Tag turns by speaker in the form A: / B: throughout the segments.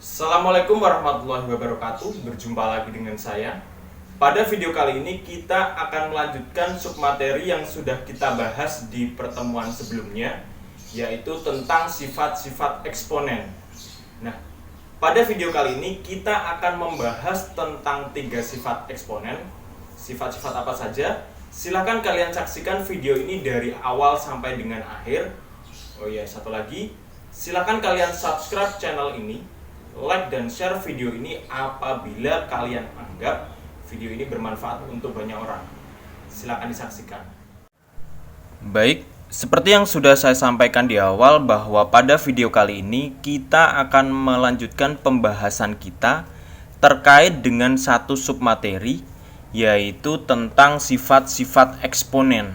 A: Assalamualaikum warahmatullahi wabarakatuh. Berjumpa lagi dengan saya. Pada video kali ini kita akan melanjutkan submateri yang sudah kita bahas di pertemuan sebelumnya, yaitu tentang sifat-sifat eksponen. Nah, pada video kali ini kita akan membahas tentang 3 sifat eksponen. Sifat-sifat apa saja? Silahkan kalian saksikan video ini dari awal sampai dengan akhir. Oh iya, satu lagi, silahkan kalian subscribe channel ini, like dan share video ini apabila kalian anggap video ini bermanfaat untuk banyak orang. Silakan disaksikan. Baik, seperti yang sudah saya sampaikan di awal bahwa pada video kali ini kita akan melanjutkan pembahasan kita terkait dengan satu submateri, yaitu tentang sifat-sifat eksponen.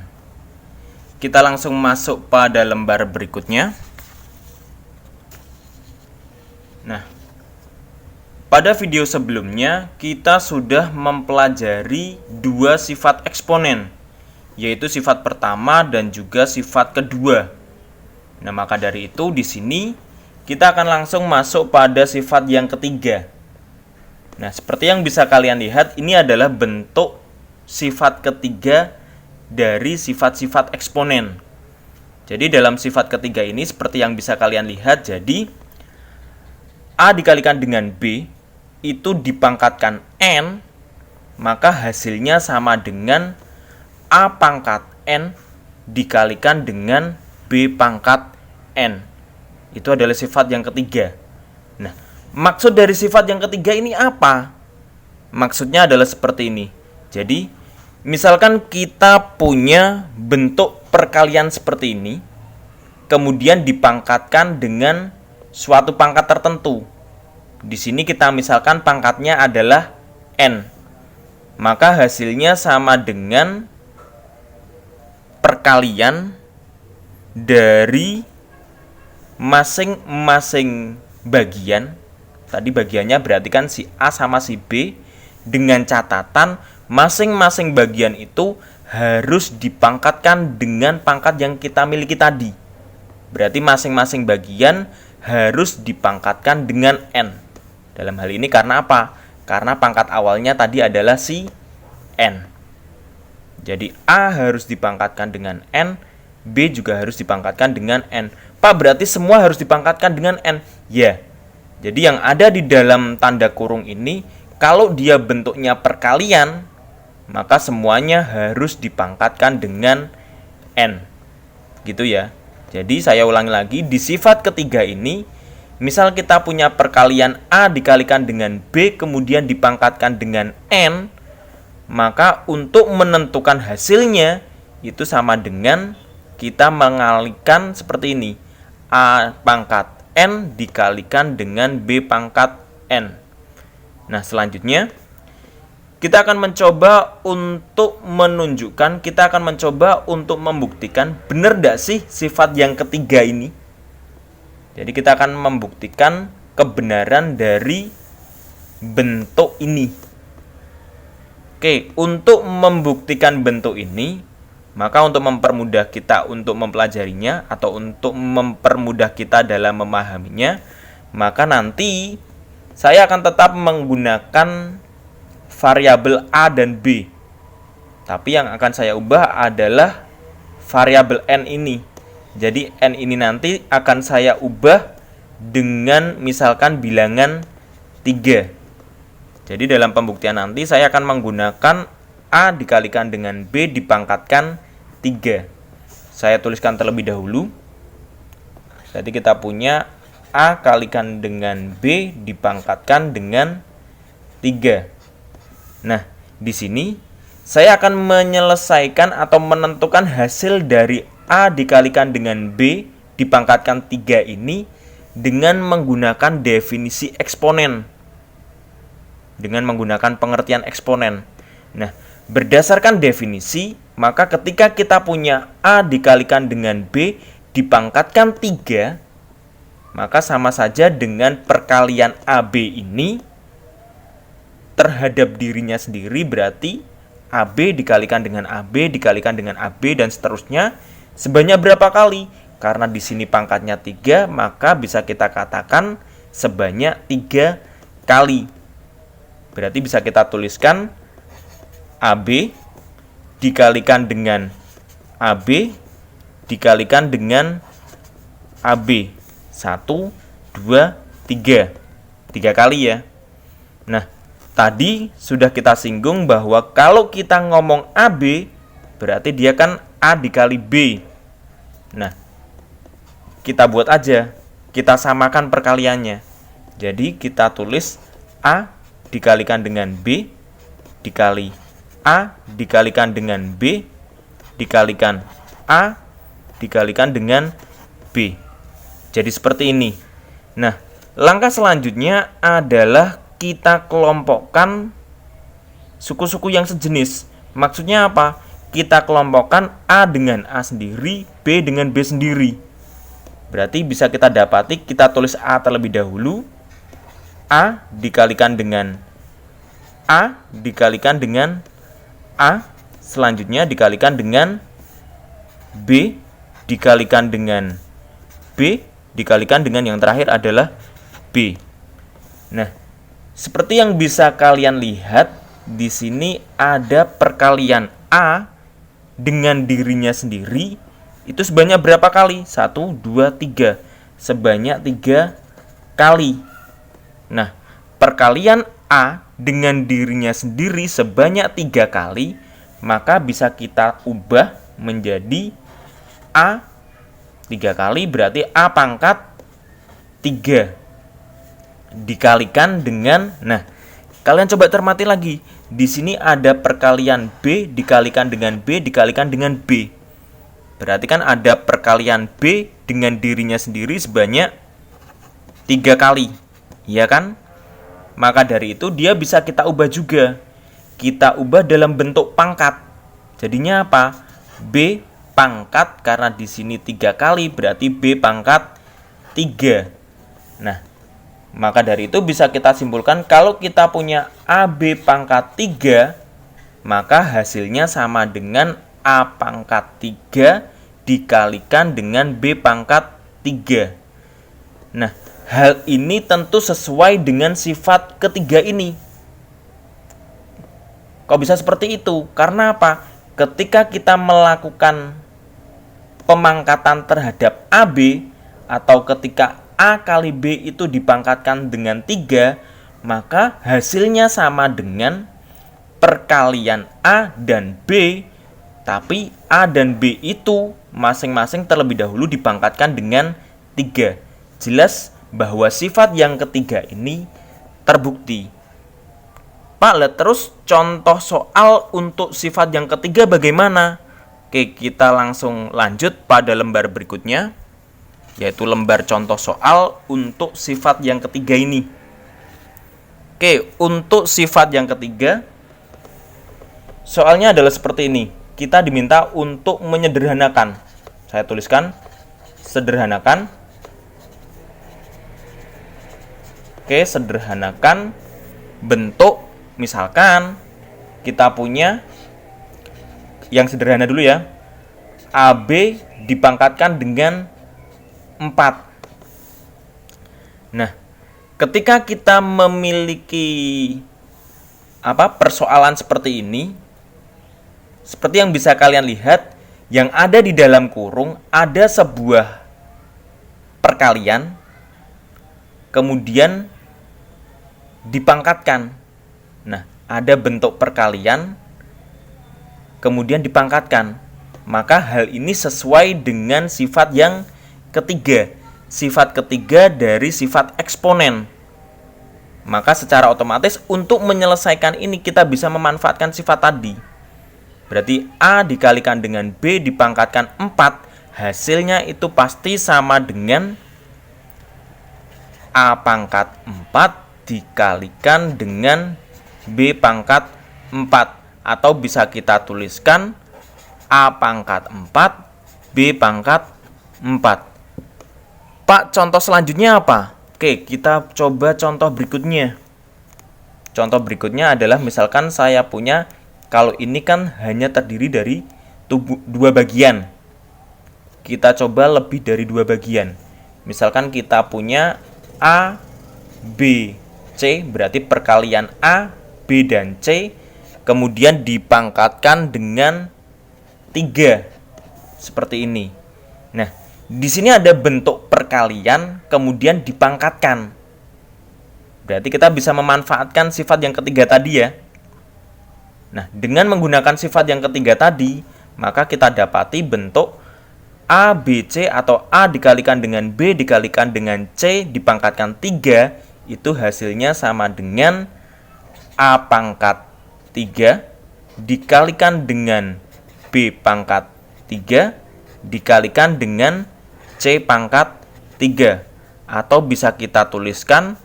A: Kita langsung masuk pada lembar berikutnya. Nah, pada video sebelumnya kita sudah mempelajari 2 sifat eksponen, yaitu sifat pertama dan juga sifat kedua. Nah, maka dari itu di sini kita akan langsung masuk pada sifat yang ketiga. Nah, seperti yang bisa kalian lihat, ini adalah bentuk sifat ketiga dari sifat-sifat eksponen. Jadi dalam sifat ketiga ini seperti yang bisa kalian lihat, jadi A dikalikan dengan B itu dipangkatkan N, maka hasilnya sama dengan A pangkat N dikalikan dengan B pangkat N. Itu adalah sifat yang ketiga. Nah, maksud dari sifat yang ketiga ini apa? Maksudnya adalah seperti ini. Jadi, misalkan kita punya bentuk perkalian seperti ini, kemudian dipangkatkan dengan suatu pangkat tertentu. Di sini kita misalkan pangkatnya adalah N. Maka hasilnya sama dengan perkalian dari masing-masing bagian. Tadi bagiannya berarti kan si A sama si B, dengan catatan masing-masing bagian itu harus dipangkatkan dengan pangkat yang kita miliki tadi. Berarti masing-masing bagian harus dipangkatkan dengan N. Dalam hal ini karena apa? Karena pangkat awalnya tadi adalah si N. Jadi A harus dipangkatkan dengan N, B juga harus dipangkatkan dengan N. Pak, berarti semua harus dipangkatkan dengan N? Ya. Jadi yang ada di dalam tanda kurung ini, kalau dia bentuknya perkalian, maka semuanya harus dipangkatkan dengan N. Gitu ya. Jadi saya ulangi lagi, di sifat ketiga ini, misal kita punya perkalian A dikalikan dengan B kemudian dipangkatkan dengan N, maka untuk menentukan hasilnya itu sama dengan kita mengalihkan seperti ini. A pangkat N dikalikan dengan B pangkat N. Nah, selanjutnya kita akan mencoba untuk menunjukkan, kita akan mencoba untuk membuktikan benar tidak sih sifat yang ketiga ini. Jadi kita akan membuktikan kebenaran dari bentuk ini. Oke, untuk membuktikan bentuk ini, maka untuk mempermudah kita untuk mempelajarinya atau untuk mempermudah kita dalam memahaminya, maka nanti saya akan tetap menggunakan variabel A dan B. Tapi yang akan saya ubah adalah variabel N ini. Jadi N ini nanti akan saya ubah dengan misalkan bilangan 3. Jadi dalam pembuktian nanti saya akan menggunakan A dikalikan dengan B dipangkatkan 3. Saya tuliskan terlebih dahulu. Jadi kita punya A kalikan dengan B dipangkatkan dengan 3. Nah, di sini saya akan menyelesaikan atau menentukan hasil dari A dikalikan dengan B dipangkatkan 3 ini dengan menggunakan definisi eksponen. Dengan menggunakan pengertian eksponen. Nah, berdasarkan definisi, maka ketika kita punya A dikalikan dengan B dipangkatkan 3, maka sama saja dengan perkalian AB ini terhadap dirinya sendiri, berarti AB dikalikan dengan AB dikalikan dengan AB dan seterusnya sebanyak berapa kali? Karena di sini pangkatnya 3, maka bisa kita katakan sebanyak 3 kali. Berarti bisa kita tuliskan AB dikalikan dengan AB dikalikan dengan AB. 1, 2, 3. 3 kali ya. Nah, tadi sudah kita singgung bahwa kalau kita ngomong AB, berarti dia kan A dikali B. Nah, kita buat aja. Kita samakan perkaliannya. Jadi, kita tulis A dikalikan dengan B dikali A dikalikan dengan B dikalikan A dikalikan dengan B. Jadi seperti ini. Nah, langkah selanjutnya adalah kita kelompokkan suku-suku yang sejenis. Maksudnya apa? Kita kelompokkan A dengan A sendiri, B dengan B sendiri. Berarti bisa kita dapati, kita tulis A terlebih dahulu. A dikalikan dengan A dikalikan dengan A, selanjutnya dikalikan dengan B dikalikan dengan B dikalikan dengan yang terakhir adalah B. Nah, seperti yang bisa kalian lihat di sini ada perkalian A dengan dirinya sendiri itu sebanyak berapa kali? 1, 2, 3. Sebanyak 3 kali. Nah, perkalian A dengan dirinya sendiri sebanyak 3 kali, maka bisa kita ubah menjadi A 3 kali berarti A pangkat 3 dikalikan dengan, nah, kalian coba cermati lagi. Di sini ada perkalian B dikalikan dengan B dikalikan dengan B. Berarti kan ada perkalian B dengan dirinya sendiri sebanyak 3 kali. Iya kan? Maka dari itu dia bisa kita ubah juga. Kita ubah dalam bentuk pangkat. Jadinya apa? B pangkat, karena di sini 3 kali berarti B pangkat 3. Nah, maka dari itu bisa kita simpulkan kalau kita punya AB pangkat 3, maka hasilnya sama dengan A pangkat 3 dikalikan dengan B pangkat 3. Nah, hal ini tentu sesuai dengan sifat ketiga ini. Kok bisa seperti itu? Karena apa? Ketika kita melakukan pemangkatan terhadap AB, atau ketika A kali B itu dipangkatkan dengan 3, maka hasilnya sama dengan perkalian A dan B, tapi A dan B itu masing-masing terlebih dahulu dipangkatkan dengan 3. Jelas bahwa sifat yang ketiga ini terbukti. Pak, lihat terus contoh soal untuk sifat yang ketiga bagaimana? Oke, kita langsung lanjut pada lembar berikutnya, yaitu lembar contoh soal untuk sifat yang ketiga ini. Oke, untuk sifat yang ketiga, soalnya adalah seperti ini. Kita diminta untuk menyederhanakan. Saya tuliskan sederhanakan. Oke, sederhanakan bentuk. Misalkan kita punya yang sederhana dulu ya. AB dipangkatkan dengan 4. Nah, ketika kita memiliki persoalan seperti ini, seperti yang bisa kalian lihat, yang ada di dalam kurung ada sebuah perkalian, kemudian dipangkatkan. Nah, ada bentuk perkalian, kemudian dipangkatkan. Maka hal ini sesuai dengan sifat yang ketiga. Sifat ketiga dari sifat eksponen. Maka secara otomatis untuk menyelesaikan ini kita bisa memanfaatkan sifat tadi. Berarti A dikalikan dengan B dipangkatkan 4, hasilnya itu pasti sama dengan A pangkat 4 dikalikan dengan B pangkat 4. Atau bisa kita tuliskan A pangkat 4 B pangkat 4. Pak, contoh selanjutnya apa? Oke, kita coba contoh berikutnya. Contoh berikutnya adalah misalkan saya punya, kalau ini kan hanya terdiri dari 2 bagian. Kita coba lebih dari 2 bagian. Misalkan kita punya A B, C, berarti perkalian A, B, dan C, kemudian dipangkatkan dengan 3. Seperti ini. Nah, di sini ada bentuk perkalian, kemudian dipangkatkan. Berarti kita bisa memanfaatkan sifat yang ketiga tadi ya. Nah, dengan menggunakan sifat yang ketiga tadi, maka kita dapati bentuk A, B, C atau A dikalikan dengan B dikalikan dengan C dipangkatkan 3, itu hasilnya sama dengan A pangkat 3 dikalikan dengan B pangkat 3 dikalikan dengan C pangkat 3. Atau bisa kita tuliskan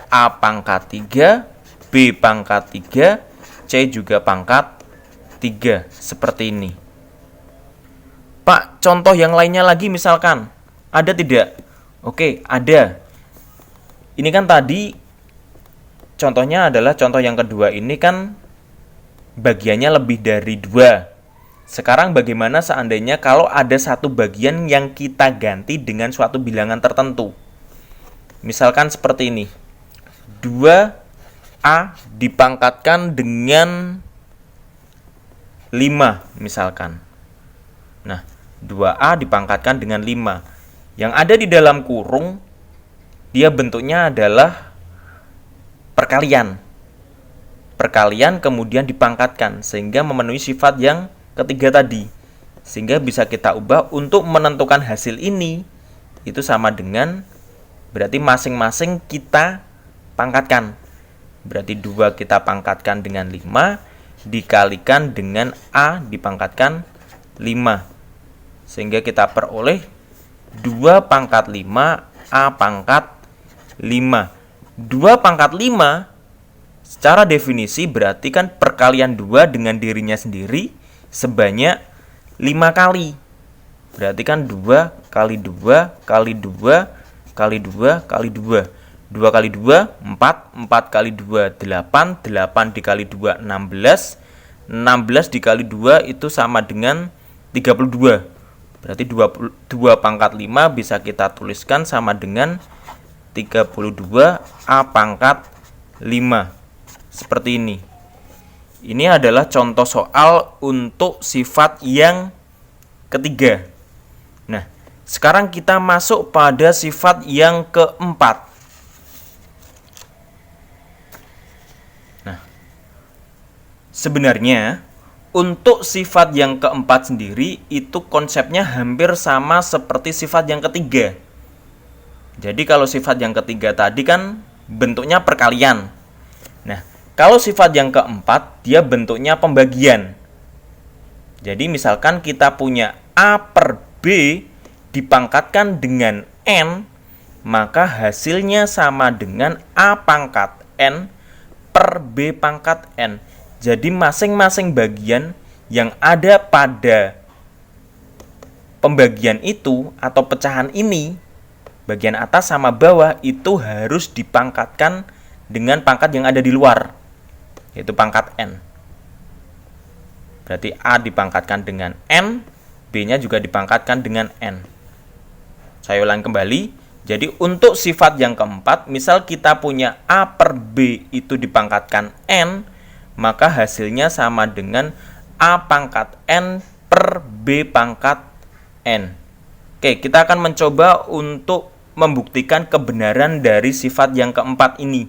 A: A pangkat 3, B pangkat 3, C juga pangkat 3. Seperti ini. Pak, contoh yang lainnya lagi misalkan. Ada tidak? Oke, ada. Ini kan tadi contohnya adalah contoh yang kedua. Ini kan bagiannya lebih dari 2. Sekarang bagaimana seandainya kalau ada satu bagian yang kita ganti dengan suatu bilangan tertentu? Misalkan seperti ini. 2A dipangkatkan dengan 5 misalkan. Nah, 2A dipangkatkan dengan 5. Yang ada di dalam kurung, dia bentuknya adalah perkalian. Perkalian kemudian dipangkatkan, sehingga memenuhi sifat yang ketiga tadi. Sehingga bisa kita ubah untuk menentukan hasil ini, itu sama dengan, berarti masing-masing kita pangkatkan. Berarti 2 kita pangkatkan dengan 5, dikalikan dengan A dipangkatkan 5. Sehingga kita peroleh 2 pangkat 5 A pangkat 5. 2 pangkat 5 secara definisi berarti kan perkalian 2 dengan dirinya sendiri sebanyak 5 kali. Berarti kan 2 kali 2 kali 2 kali 2 kali 2. 2 kali 2 4, 4 kali 2 8, 8 dikali 2 16, 16 dikali 2 itu sama dengan 32. Berarti 2 pangkat 5 bisa kita tuliskan sama dengan 32 A pangkat 5. Seperti ini. Ini adalah contoh soal untuk sifat yang ketiga. Nah, sekarang kita masuk pada sifat yang keempat. Nah, sebenarnya untuk sifat yang keempat sendiri itu konsepnya hampir sama seperti sifat yang ketiga. Jadi kalau sifat yang ketiga tadi kan bentuknya perkalian. Nah, kalau sifat yang keempat dia bentuknya pembagian. Jadi misalkan kita punya A per B dipangkatkan dengan N, maka hasilnya sama dengan A pangkat N per B pangkat N. Jadi masing-masing bagian yang ada pada pembagian itu atau pecahan ini, bagian atas sama bawah itu harus dipangkatkan dengan pangkat yang ada di luar, yaitu pangkat N. Berarti A dipangkatkan dengan N, B-nya juga dipangkatkan dengan N. Saya ulang kembali. Jadi untuk sifat yang keempat, misal kita punya A per B itu dipangkatkan N, maka hasilnya sama dengan A pangkat N per B pangkat N. Oke, kita akan mencoba untuk membuktikan kebenaran dari sifat yang keempat ini.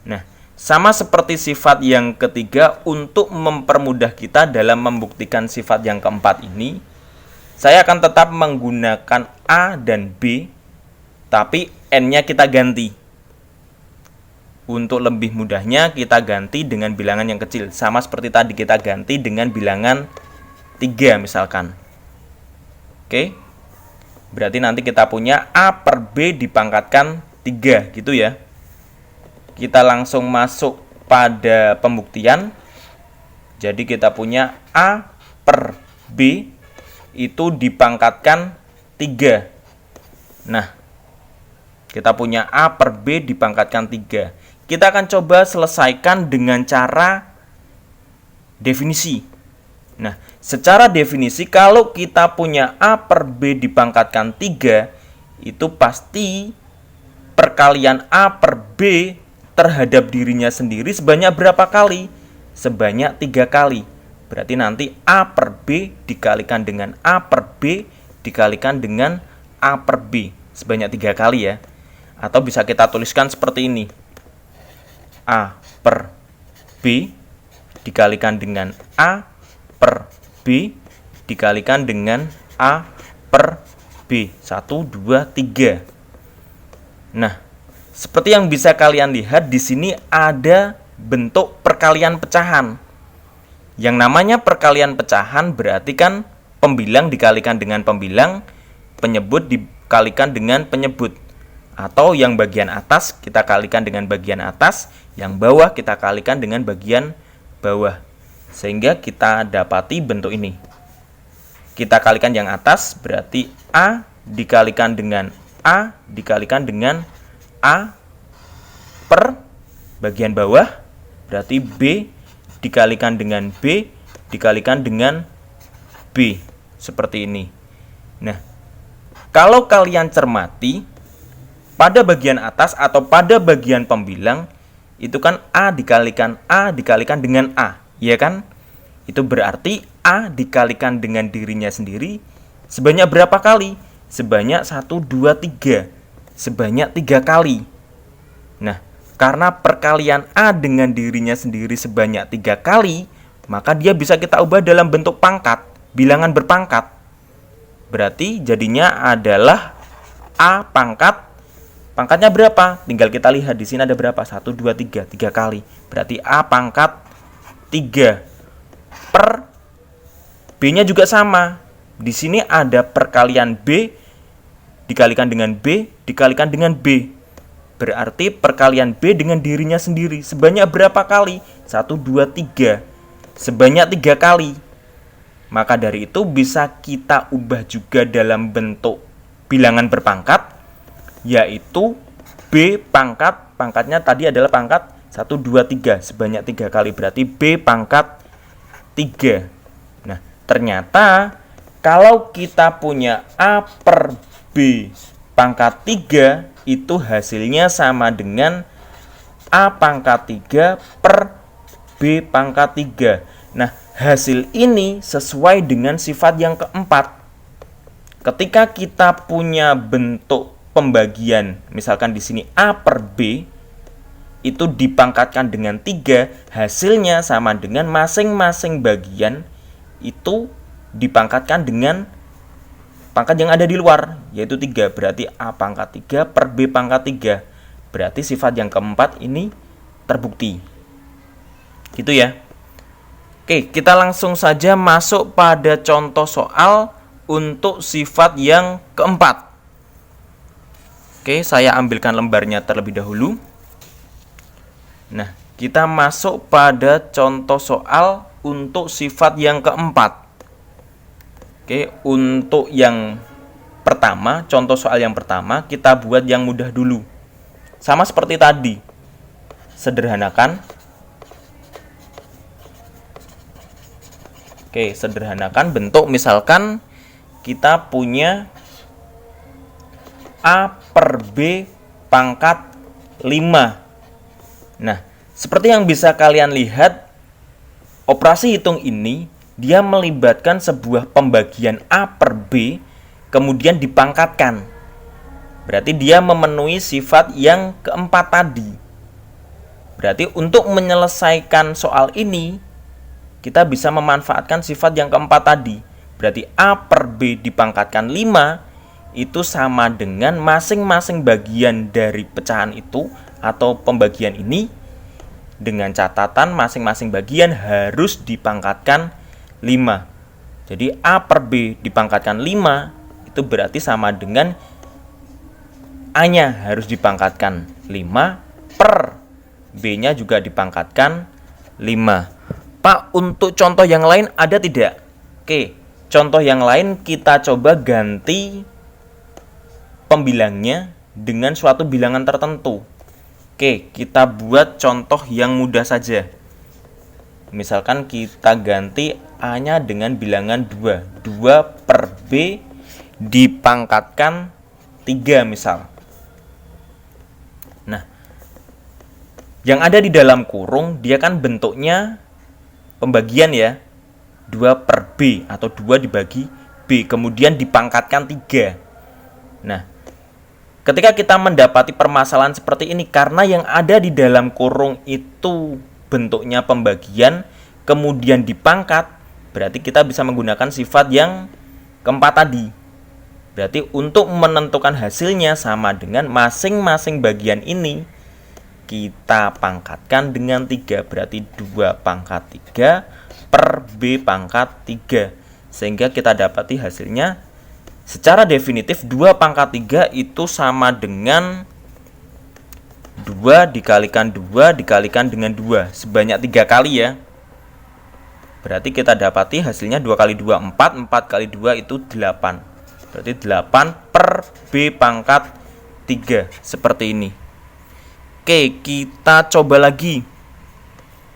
A: Nah, sama seperti sifat yang ketiga, untuk mempermudah kita dalam membuktikan sifat yang keempat ini, saya akan tetap menggunakan A dan B, tapi N-nya kita ganti. Untuk lebih mudahnya kita ganti dengan bilangan yang kecil. Sama seperti tadi kita ganti dengan bilangan 3 misalkan. Oke. Berarti nanti kita punya A per B dipangkatkan 3 gitu ya. Kita langsung masuk pada pembuktian. Jadi kita punya A per B itu dipangkatkan 3. Nah, kita punya A per B dipangkatkan 3. Kita akan coba selesaikan dengan cara definisi. Nah, secara definisi kalau kita punya A per B dipangkatkan 3, itu pasti perkalian A per B terhadap dirinya sendiri sebanyak berapa kali? Sebanyak 3 kali. Berarti nanti A per B dikalikan dengan A per B dikalikan dengan A per B sebanyak 3 kali ya. Atau bisa kita tuliskan seperti ini. A per B dikalikan dengan A per B dikalikan dengan A per B. 1, 2, 3. Nah, seperti yang bisa kalian lihat di sini ada bentuk perkalian pecahan. Yang namanya perkalian pecahan berarti kan pembilang dikalikan dengan pembilang, penyebut dikalikan dengan penyebut. Atau yang bagian atas kita kalikan dengan bagian atas, yang bawah kita kalikan dengan bagian bawah. Sehingga kita dapati bentuk ini. Kita kalikan yang atas berarti A dikalikan dengan A dikalikan dengan A per bagian bawah berarti B dikalikan dengan B dikalikan dengan B seperti ini. Nah, kalau kalian cermati pada bagian atas atau pada bagian pembilang itu kan A dikalikan dengan A, ya kan? Itu berarti A dikalikan dengan dirinya sendiri sebanyak berapa kali? Sebanyak 1, 2, 3. Sebanyak 3 kali. Nah, karena perkalian A dengan dirinya sendiri sebanyak 3 kali, maka dia bisa kita ubah dalam bentuk pangkat, bilangan berpangkat. Berarti jadinya adalah A pangkat. Pangkatnya berapa? Tinggal kita lihat di sini ada berapa? 1, 2, 3. 3 kali. Berarti A pangkat 3 per B-nya juga sama. Di sini ada perkalian B dikalikan dengan B dikalikan dengan B. Berarti perkalian B dengan dirinya sendiri sebanyak berapa kali? 1, 2, 3. Sebanyak 3 kali. Maka dari itu bisa kita ubah juga dalam bentuk bilangan berpangkat, yaitu B pangkat, pangkatnya tadi adalah pangkat 1, 2, 3. Sebanyak 3 kali berarti B pangkat 3. Nah, ternyata kalau kita punya A per B pangkat 3, itu hasilnya sama dengan A pangkat 3 per B pangkat 3. Nah, hasil ini sesuai dengan sifat yang keempat. Ketika kita punya bentuk pembagian, misalkan di sini A per B, itu dipangkatkan dengan 3, hasilnya sama dengan masing-masing bagian itu dipangkatkan dengan pangkat yang ada di luar, yaitu 3. Berarti A pangkat 3 per B pangkat 3. Berarti sifat yang keempat ini terbukti. Gitu ya. Oke, kita langsung saja masuk pada contoh soal untuk sifat yang keempat. Oke, saya ambilkan lembarnya terlebih dahulu. Nah, kita masuk pada contoh soal untuk sifat yang keempat. Oke, untuk yang pertama, contoh soal yang pertama, kita buat yang mudah dulu. Sama seperti tadi. Sederhanakan. Oke, sederhanakan bentuk, misalkan kita punya A per B pangkat 5. Nah, seperti yang bisa kalian lihat, operasi hitung ini dia melibatkan sebuah pembagian A per B kemudian dipangkatkan. Berarti dia memenuhi sifat yang keempat tadi. Berarti untuk menyelesaikan soal ini kita bisa memanfaatkan sifat yang keempat tadi. Berarti A per B dipangkatkan 5 itu sama dengan masing-masing bagian dari pecahan itu atau pembagian ini dengan catatan masing-masing bagian harus dipangkatkan 5. Jadi A per B dipangkatkan 5 itu berarti sama dengan A-nya harus dipangkatkan 5 per B-nya juga dipangkatkan 5. Pak, untuk contoh yang lain ada tidak? Oke, contoh yang lain kita coba ganti pembilangnya dengan suatu bilangan tertentu. Oke, kita buat contoh yang mudah saja. Misalkan kita ganti A-nya dengan bilangan 2. 2 per B dipangkatkan 3 misal. Yang ada di dalam kurung dia kan bentuknya pembagian ya, 2 per B atau 2 dibagi B, kemudian dipangkatkan 3. Nah, ketika kita mendapati permasalahan seperti ini, karena yang ada di dalam kurung itu bentuknya pembagian, kemudian dipangkat, berarti kita bisa menggunakan sifat yang keempat tadi. Berarti untuk menentukan hasilnya sama dengan masing-masing bagian ini kita pangkatkan dengan 3. Berarti 2 pangkat 3 per B pangkat 3. Sehingga kita dapati hasilnya secara definitif 2 pangkat 3 itu sama dengan 2 dikalikan 2 dikalikan dengan 2. Sebanyak 3 kali ya. Berarti kita dapati hasilnya 2 kali 2, 4. 4 kali 2 itu 8. Berarti 8 per B pangkat 3. Seperti ini. Oke, kita coba lagi.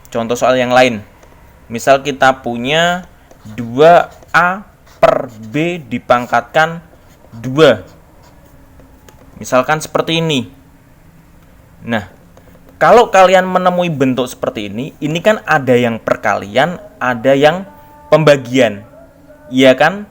A: Contoh soal yang lain. Misal kita punya 2A per B dipangkatkan 2. Misalkan seperti ini. Nah, kalau kalian menemui bentuk seperti ini kan ada yang perkalian, ada yang pembagian. Iya kan?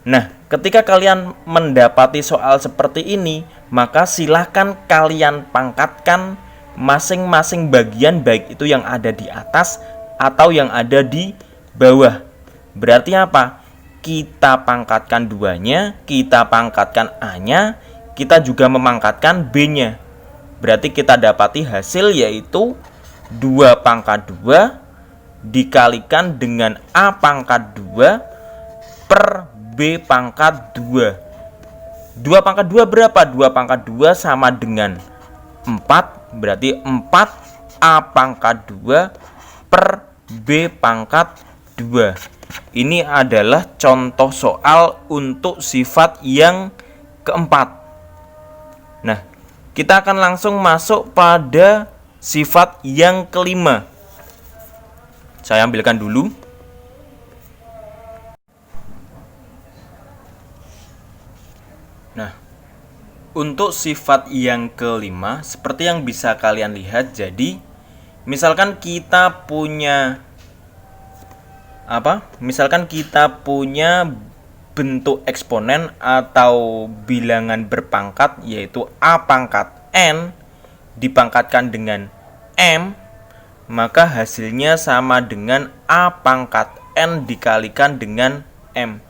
A: Nah, ketika kalian mendapati soal seperti ini, maka silahkan kalian pangkatkan masing-masing bagian, baik itu yang ada di atas atau yang ada di bawah. Berarti apa? Kita pangkatkan 2-nya, kita pangkatkan A-nya, kita juga memangkatkan B-nya. Berarti kita dapati hasil yaitu 2 pangkat 2 dikalikan dengan A pangkat 2 per B pangkat 2. 2 pangkat 2 berapa? 2 pangkat 2 sama dengan 4. Berarti 4 A pangkat 2 per B pangkat 2. Ini adalah contoh soal untuk sifat yang keempat. Nah, kita akan langsung masuk pada sifat yang kelima. Saya ambilkan dulu. Nah, untuk sifat yang kelima, seperti yang bisa kalian lihat, jadi misalkan kita punya bentuk eksponen atau bilangan berpangkat yaitu A pangkat N dipangkatkan dengan M, maka hasilnya sama dengan A pangkat N dikalikan dengan M.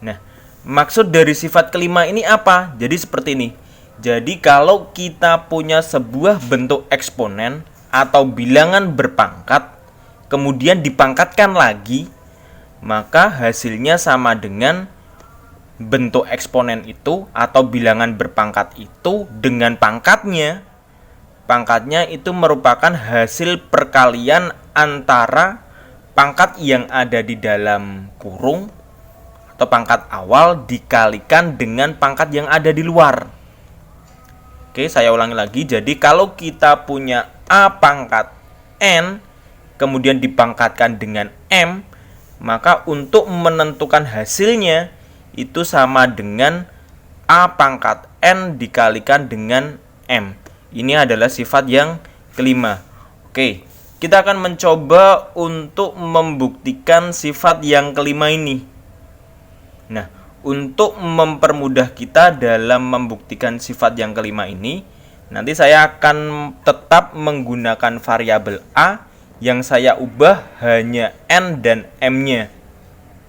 A: Nah, maksud dari sifat kelima ini apa? Jadi seperti ini. Jadi kalau kita punya sebuah bentuk eksponen atau bilangan berpangkat, kemudian dipangkatkan lagi, maka hasilnya sama dengan bentuk eksponen itu atau bilangan berpangkat itu dengan pangkatnya. Pangkatnya itu merupakan hasil perkalian antara pangkat yang ada di dalam kurung atau pangkat awal dikalikan dengan pangkat yang ada di luar. Oke, saya ulangi lagi. Jadi kalau kita punya A pangkat N kemudian dipangkatkan dengan M, maka untuk menentukan hasilnya itu sama dengan A pangkat N dikalikan dengan M. Ini adalah sifat yang kelima. Oke, kita akan mencoba untuk membuktikan sifat yang kelima ini. Nah, untuk mempermudah kita dalam membuktikan sifat yang kelima ini, nanti saya akan tetap menggunakan variabel A yang saya ubah hanya N dan M-nya.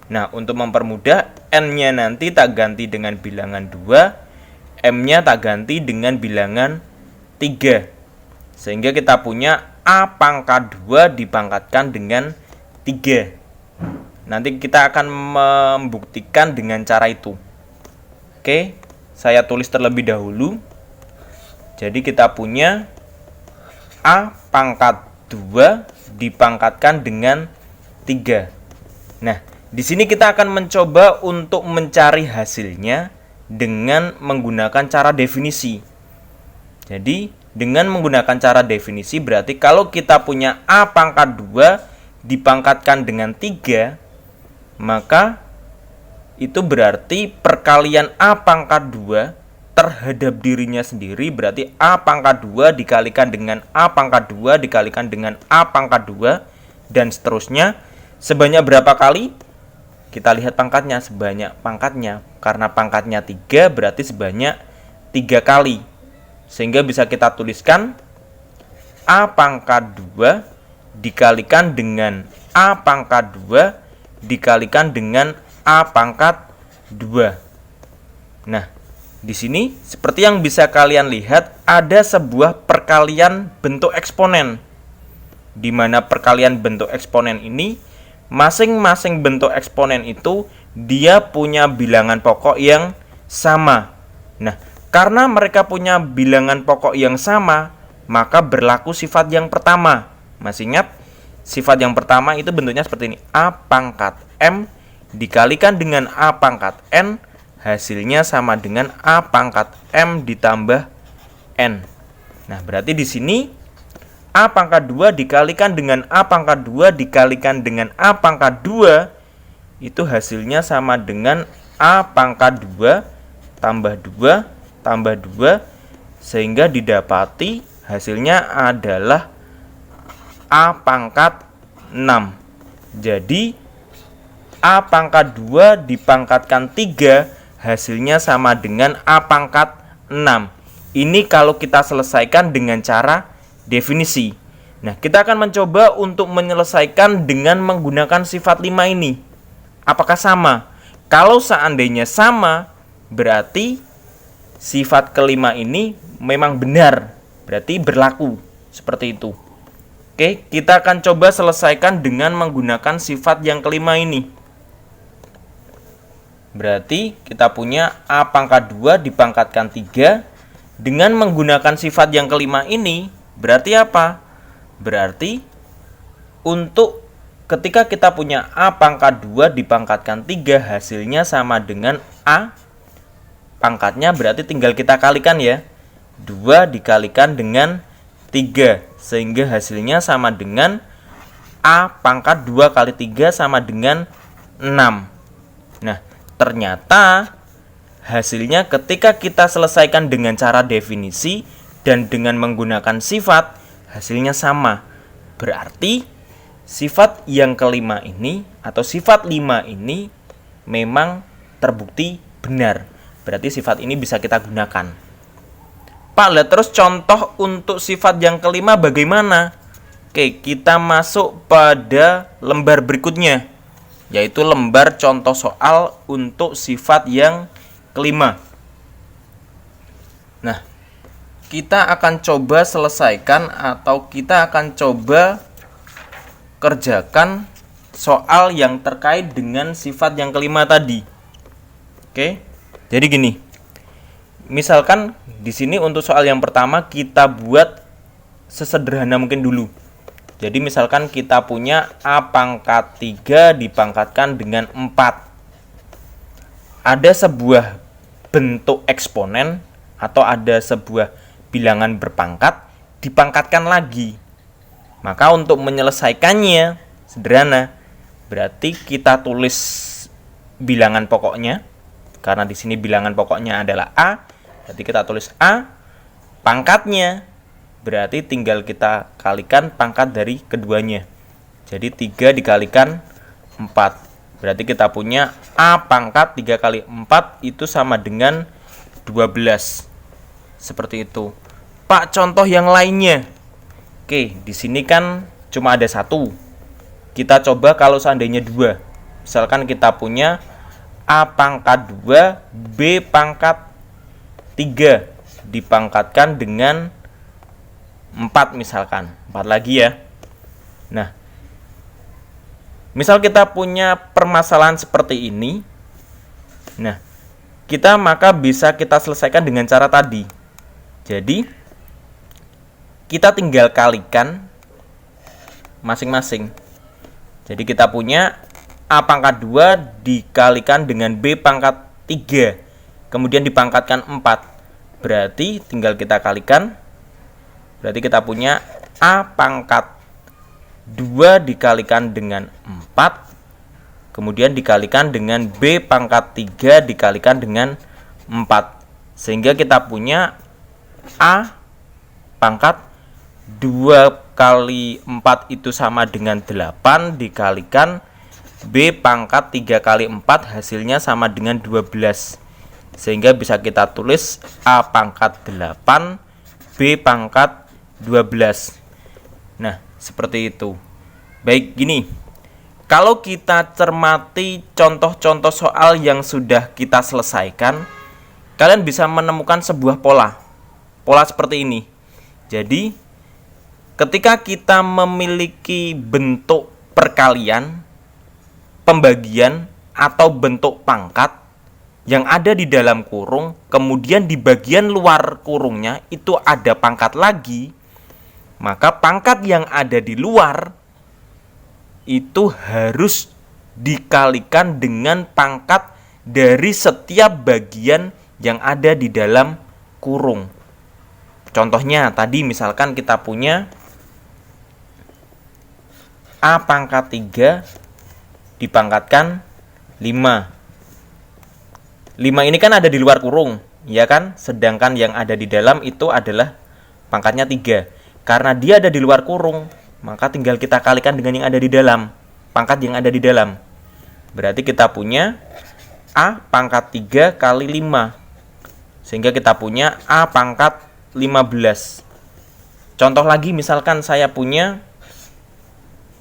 A: Nah, untuk mempermudah, N-nya nanti tak ganti dengan bilangan 2, M-nya tak ganti dengan bilangan 3. Sehingga kita punya A pangkat 2 dipangkatkan dengan 3. Nanti kita akan membuktikan dengan cara itu. Oke, saya tulis terlebih dahulu. Jadi kita punya A pangkat 2 dipangkatkan dengan 3. Nah, di sini kita akan mencoba untuk mencari hasilnya dengan menggunakan cara definisi. Jadi, dengan menggunakan cara definisi berarti kalau kita punya A pangkat 2 dipangkatkan dengan 3, maka itu berarti perkalian A pangkat 2 terhadap dirinya sendiri, berarti A pangkat 2 dikalikan dengan A pangkat 2 dikalikan dengan A pangkat 2 dan seterusnya. Sebanyak berapa kali? Kita lihat pangkatnya, sebanyak pangkatnya. Karena pangkatnya 3 berarti sebanyak 3 kali. Sehingga bisa kita tuliskan A pangkat 2 dikalikan dengan A pangkat 2 dikalikan dengan A pangkat 2. Nah, di sini seperti yang bisa kalian lihat ada sebuah perkalian bentuk eksponen. Di mana perkalian bentuk eksponen ini masing-masing bentuk eksponen itu dia punya bilangan pokok yang sama. Nah, karena mereka punya bilangan pokok yang sama, maka berlaku sifat yang pertama. Masih ingat? Sifat yang pertama itu bentuknya seperti ini. A pangkat M dikalikan dengan A pangkat N, hasilnya sama dengan A pangkat M ditambah N. Nah, berarti di sini A pangkat 2 dikalikan dengan A pangkat 2 dikalikan dengan A pangkat 2 itu hasilnya sama dengan A pangkat 2 tambah 2 tambah 2 sehingga didapati hasilnya adalah A pangkat 6. Jadi A pangkat 2 dipangkatkan 3 hasilnya sama dengan A pangkat 6. Ini kalau kita selesaikan dengan cara definisi. Nah, kita akan mencoba untuk menyelesaikan dengan menggunakan sifat 5 ini. Apakah sama? Kalau seandainya sama, berarti sifat kelima ini memang benar. Berarti berlaku. Seperti itu. Oke, kita akan coba selesaikan dengan menggunakan sifat yang kelima ini. Berarti kita punya A pangkat 2 dipangkatkan 3. Dengan menggunakan sifat yang kelima ini, berarti apa? Berarti untuk ketika kita punya A pangkat 2 dipangkatkan 3, hasilnya sama dengan A pangkatnya, berarti tinggal kita kalikan ya. 2 dikalikan dengan 3, sehingga hasilnya sama dengan A pangkat 2 kali 3 sama dengan 6. Nah, ternyata hasilnya ketika kita selesaikan dengan cara definisi dan dengan menggunakan sifat, hasilnya sama. Berarti sifat yang kelima ini atau sifat 5 ini memang terbukti benar. Berarti sifat ini bisa kita gunakan. Pak, lihat terus contoh untuk sifat yang kelima bagaimana? Oke, kita masuk pada lembar berikutnya, yaitu lembar contoh soal untuk sifat yang kelima. Nah, kita akan coba selesaikan atau kita akan coba kerjakan soal yang terkait dengan sifat yang kelima tadi. Oke, jadi gini. Misalkan di sini untuk soal yang pertama kita buat sesederhana mungkin dulu. Jadi misalkan kita punya A pangkat 3 dipangkatkan dengan 4. Ada sebuah bentuk eksponen atau ada sebuah bilangan berpangkat dipangkatkan lagi. Maka untuk menyelesaikannya sederhana. Berarti kita tulis bilangan pokoknya. Karena di sini bilangan pokoknya adalah A. Berarti kita tulis A. Pangkatnya berarti tinggal kita kalikan pangkat dari keduanya. Jadi 3 dikalikan 4. Berarti kita punya A pangkat 3 kali 4 itu sama dengan 12. Seperti itu. Pak, contoh yang lainnya. Oke, di sini kan cuma ada 1. Kita coba kalau seandainya 2. Misalkan kita punya A pangkat 2 B pangkat 3 dipangkatkan dengan 4 misalkan. 4 lagi ya. Nah, misal kita punya permasalahan seperti ini. Nah, kita maka bisa kita selesaikan dengan cara tadi. Jadi, kita tinggal kalikan masing-masing. Jadi kita punya A pangkat 2 dikalikan dengan B pangkat 3. Kemudian dipangkatkan 4. Berarti tinggal kita kalikan. Berarti kita punya A pangkat 2 dikalikan dengan 4. Kemudian dikalikan dengan B pangkat 3 dikalikan dengan 4. Sehingga kita punya A pangkat 2 kali 4 itu sama dengan 8 dikalikan B pangkat 3 kali 4 hasilnya sama dengan 12. Sehingga bisa kita tulis A pangkat 8 B pangkat 12. Nah, seperti itu. Baik, gini. Kalau kita cermati contoh-contoh soal yang sudah kita selesaikan, kalian bisa menemukan sebuah pola. Pola seperti ini. Jadi, ketika kita memiliki bentuk perkalian, pembagian, atau bentuk pangkat yang ada di dalam kurung, kemudian di bagian luar kurungnya itu ada pangkat lagi, maka pangkat yang ada di luar itu harus dikalikan dengan pangkat dari setiap bagian yang ada di dalam kurung. Contohnya tadi misalkan kita punya A pangkat 3 dipangkatkan 5. 5 ini kan ada di luar kurung, ya kan? Sedangkan yang ada di dalam itu adalah pangkatnya 3. Karena dia ada di luar kurung, maka tinggal kita kalikan dengan yang ada di dalam, pangkat yang ada di dalam. Berarti kita punya A pangkat 3 kali 5. Sehingga kita punya A pangkat 15. Contoh lagi, misalkan saya punya,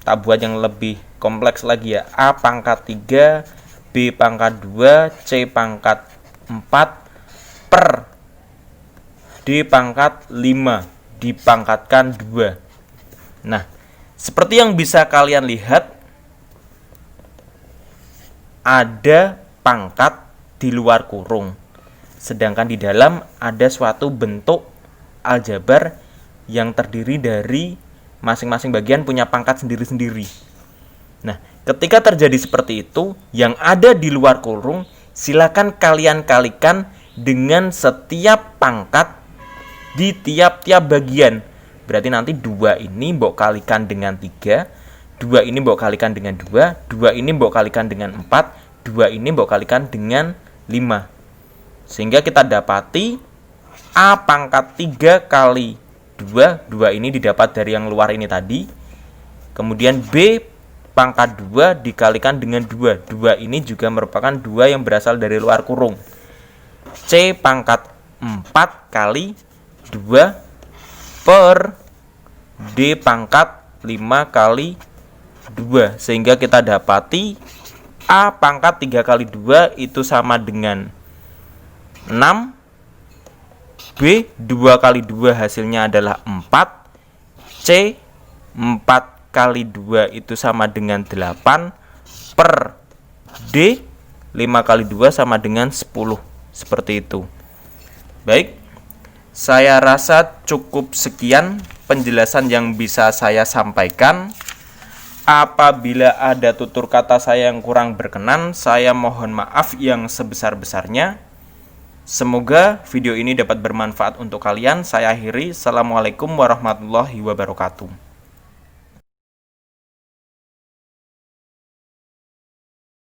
A: tak buat yang lebih kompleks lagi ya, A pangkat 3, B pangkat 2, C pangkat 4, per D pangkat 5, dipangkatkan 2. Nah, seperti yang bisa kalian lihat, ada pangkat di luar kurung. Sedangkan di dalam ada suatu bentuk aljabar yang terdiri dari masing-masing bagian punya pangkat sendiri-sendiri. Nah, ketika terjadi seperti itu, yang ada di luar kurung, silakan kalian kalikan dengan setiap pangkat di tiap-tiap bagian. Berarti nanti 2 ini mbok kalikan dengan 3, 2 ini mbok kalikan dengan 2, 2 ini mbok kalikan dengan 4, 2 ini mbok kalikan dengan 5. Sehingga kita dapati A pangkat 3 kali 2, 2 ini didapat dari yang luar ini tadi. Kemudian B pangkat 2 dikalikan dengan 2. 2 ini juga merupakan 2 yang berasal dari luar kurung. C pangkat 4 kali 2 per D pangkat 5 kali 2. Sehingga kita dapati A pangkat 3 kali 2 itu sama dengan 6. B 2 kali 2 hasilnya adalah 4. C 4 kali 2 itu sama dengan 8, per D 5 kali 2 sama dengan 10. Seperti itu. Baik, saya rasa cukup sekian penjelasan yang bisa saya sampaikan. Apabila ada tutur kata saya yang kurang berkenan, saya mohon maaf yang sebesar-besarnya. Semoga video ini dapat bermanfaat untuk kalian. Saya akhiri. Assalamualaikum warahmatullahi wabarakatuh.